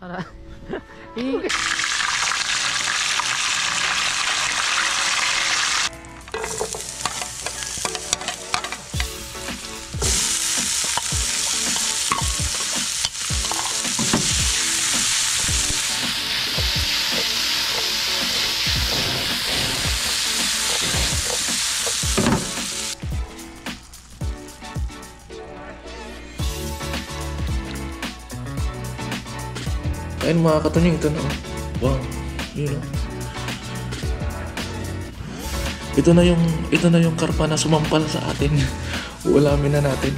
Para Ayun mga katunying, ito na oh. Wow, yun oh. Ito na yung karpa na sumampal sa atin. Uulamin na natin.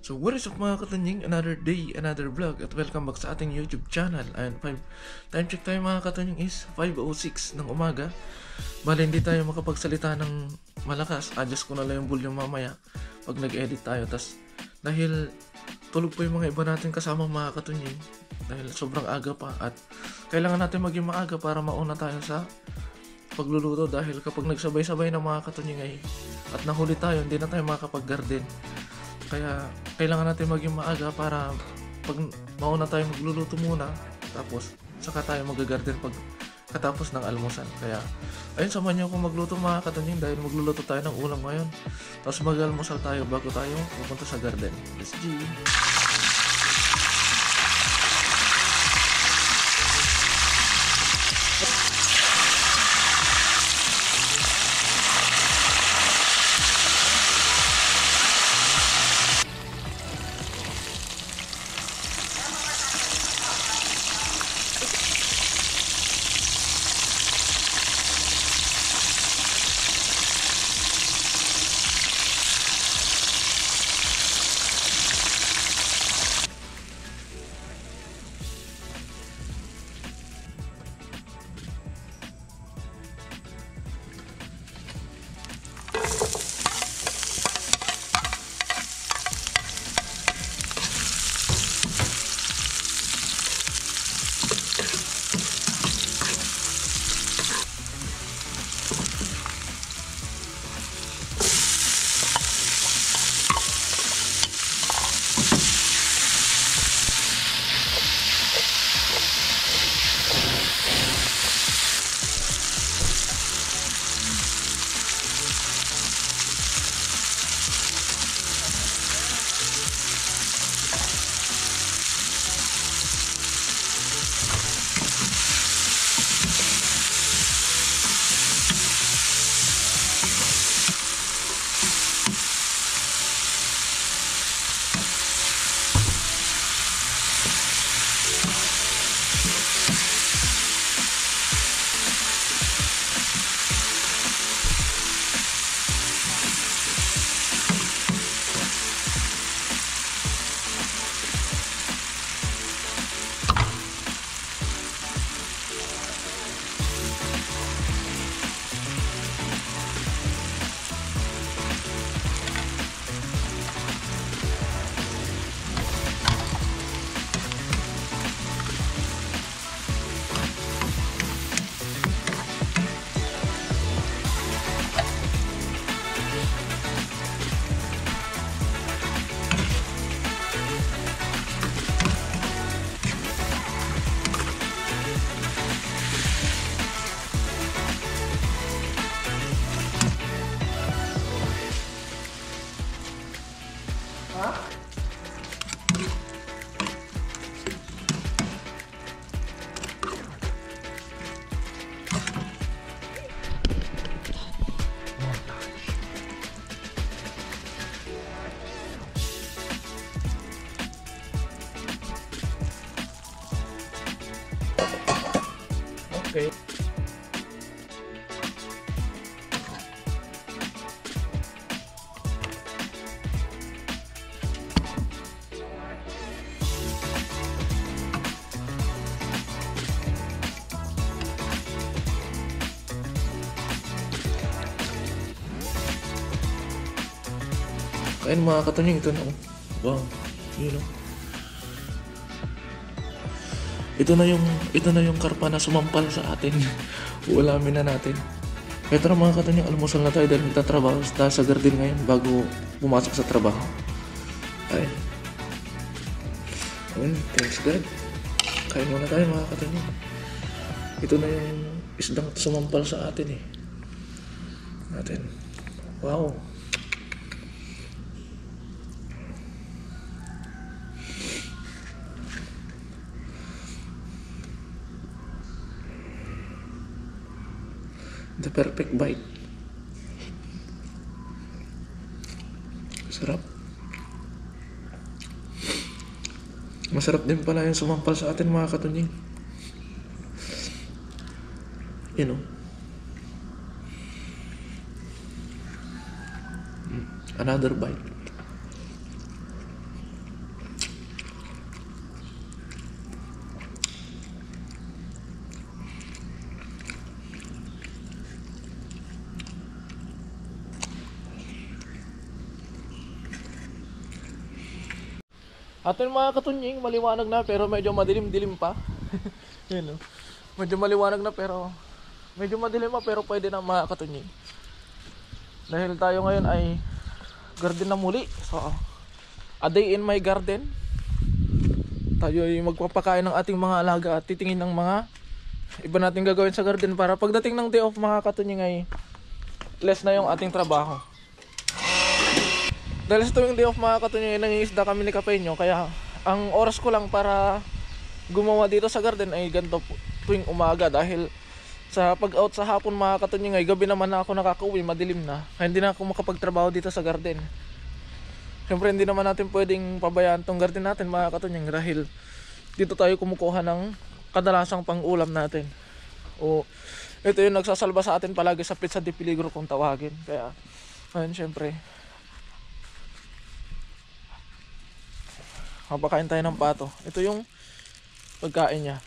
So what is up mga katunying, another day, another vlog, at welcome back sa ating YouTube channel. And time check tayo mga katunying is 5:06 ng umaga. Bale hindi tayo makapagsalita ng malakas, adjust ko na lang yung volume mamaya pag nag-edit tayo. Tas dahil tulog pa yung mga iba natin kasama mga katunying, dahil sobrang aga pa at kailangan natin maging maaga para mauna tayo sa pagluluto. Dahil kapag nagsabay-sabay na mga katunying ay at nahuli tayo, hindi na tayo makakapag-garden. Kaya kailangan natin maging maaga para pag mauna tayo magluluto muna, tapos saka tayo mag-garden pag katapos ng almusal. Kaya ayun, samahan niyo akong magluto mga katunying dahil magluluto tayo ng ulam ngayon. Tapos mag-almusal tayo bago tayo pupunta sa garden. Let's go! Okay. Kain mga katunying, ito na oh. Wow, yun oh. Ito na yung karpa na sumampal sa atin. Uulamin na natin. Kaya tara mga katunying, almusal na tayo dahil nagtatrabaho dahil sa garden ngayon bago pumasok sa trabaho. Ay. Thanks God. Kain muna tayo mga katunying. Ito na yung isdang sumampal sa atin eh. Natin. Wow. The perfect bite. Sarap. Masarap din pala yung sumampal sa atin mga katunying. You know. Another bite. Atin mga katunying, maliwanag na pero medyo madilim-dilim pa. Yun, no? Medyo maliwanag na pero medyo madilim pa pero pwede na mga katunying. Dahil tayo ngayon ay garden na muli. So, a day in my garden. Tayo ay magpapakain ng ating mga alaga at titingin ng mga iba nating gagawin sa garden para pagdating ng day off mga katunying ay less na yung ating trabaho. Dahil sa tuwing day off mga katunying, nangingisda kami ni Kapenyo. Kaya ang oras ko lang para gumawa dito sa garden ay ganito tuwing umaga. Dahil sa pag-out sa hapon mga katunying ay gabi naman na ako nakakauwi, madilim na. Kaya hindi na ako makapagtrabaho dito sa garden. Siyempre hindi naman natin pwedeng pabayaan tong garden natin mga katunying. Dahil dito tayo kumukuha ng kadalasang pang-ulam natin. O ito yung nagsasalba sa atin palagi sa pizza de peligro kung tawagin. Kaya ayun siyempre. Mapakain tayo ng pato. Ito yung pagkain niya.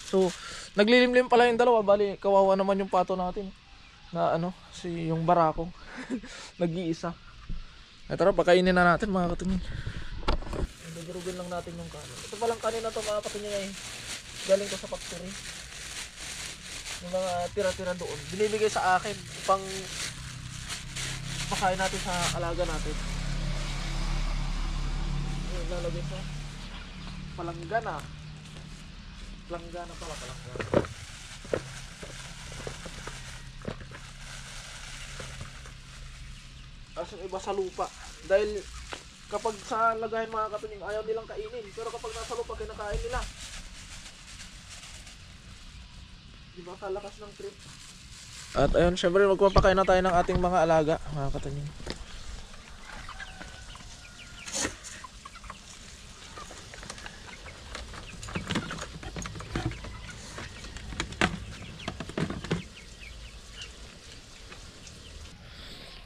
So, naglilimlim pala yung dalawa. Bali, kawawa naman yung pato natin. Na yung barako. Nag-iisa. Tara, pakainin na natin mga katunying. Dudurugin lang natin yung kanin. Ito palang kanin na ito mga katunying ay galing ko sa factory. Yung mga tira-tira doon. Binibigay sa akin upang pakain natin sa alaga natin. Lalagay sa palanggana. Palanggana pala, palanggana. As iba sa lupa. Dahil kapag sa lagayan mga katunying ayaw nilang kainin. Pero kapag nasa lupa kinakain nila. Diba sa lakas ng trip. At ayun, syempre magpapakain na tayo ng ating mga alaga mga katunying.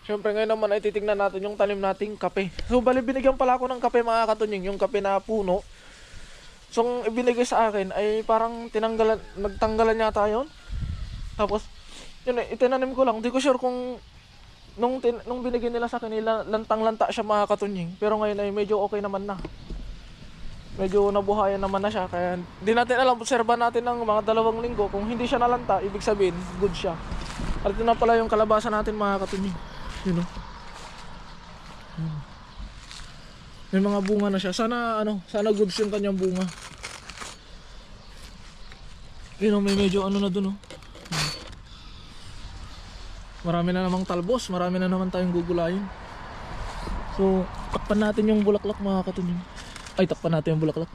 Siyempre ngayon naman ay titignan natin yung tanim nating kape. So bali binigyan pala ako ng kape mga katunying, yung kape na puno. So ang ibinigay sa akin ay parang nagtanggalan yata yun. Tapos yun itinanim ko lang. Di ko sure kung nung binigyan nila sa akin lantang-lanta siya mga katunying. Pero ngayon ay medyo okay naman na. Medyo nabuhayan naman na siya. Kaya di natin alam, obserba natin ng mga 2 linggo. Kung hindi siya nalanta, ibig sabihin good siya. At ito na pala yung kalabasa natin mga katunying. You know. May mga bunga na siya. Sana goods yung kanyang bunga. May medyo na dun. Marami na namang talbos, marami na naman tayong gugulayin. So, takpan natin yung bulaklak mga katunying. Ay, takpan natin yung bulaklak.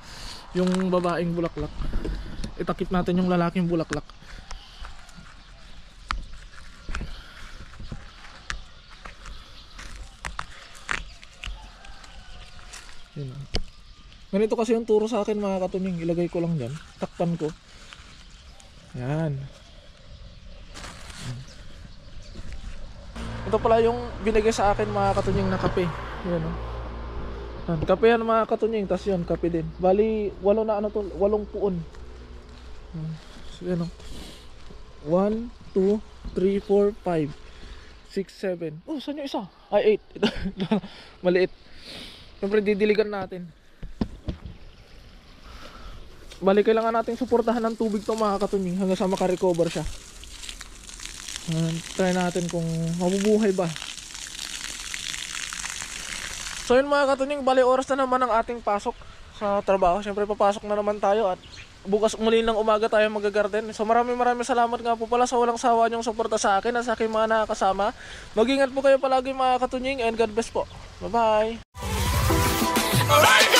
Yung babaeng bulaklak. Itakip natin yung lalaking bulaklak. Ganito kasi yung turo sa akin mga katunying. Ilagay ko lang dyan. Takpan ko. Yan. Ito pala yung binigay sa akin mga katunying na kape. Yan kape yan mga katunying. Tas yun kape din. Bali 8 puon. So yan 1, 2, 3, 4, 5 6, 7. Oh, saan yung isa? Ay 8. Maliit. Siyempre didiligan natin. Bali kailangan nating suportahan ng tubig to mga katunying hanggang sa makarecover siya. Try natin kung mabubuhay ba. So yun mga katunying, bali oras na naman ang ating pasok sa trabaho. Siyempre papasok na naman tayo at bukas muli ng umaga tayo mag-garden. So maraming salamat nga po pala sa walang sawa niyong suporta sa akin at sa aking mga nakakasama. Mag-ingat po kayo palagi mga katunying and God bless po. Bye bye.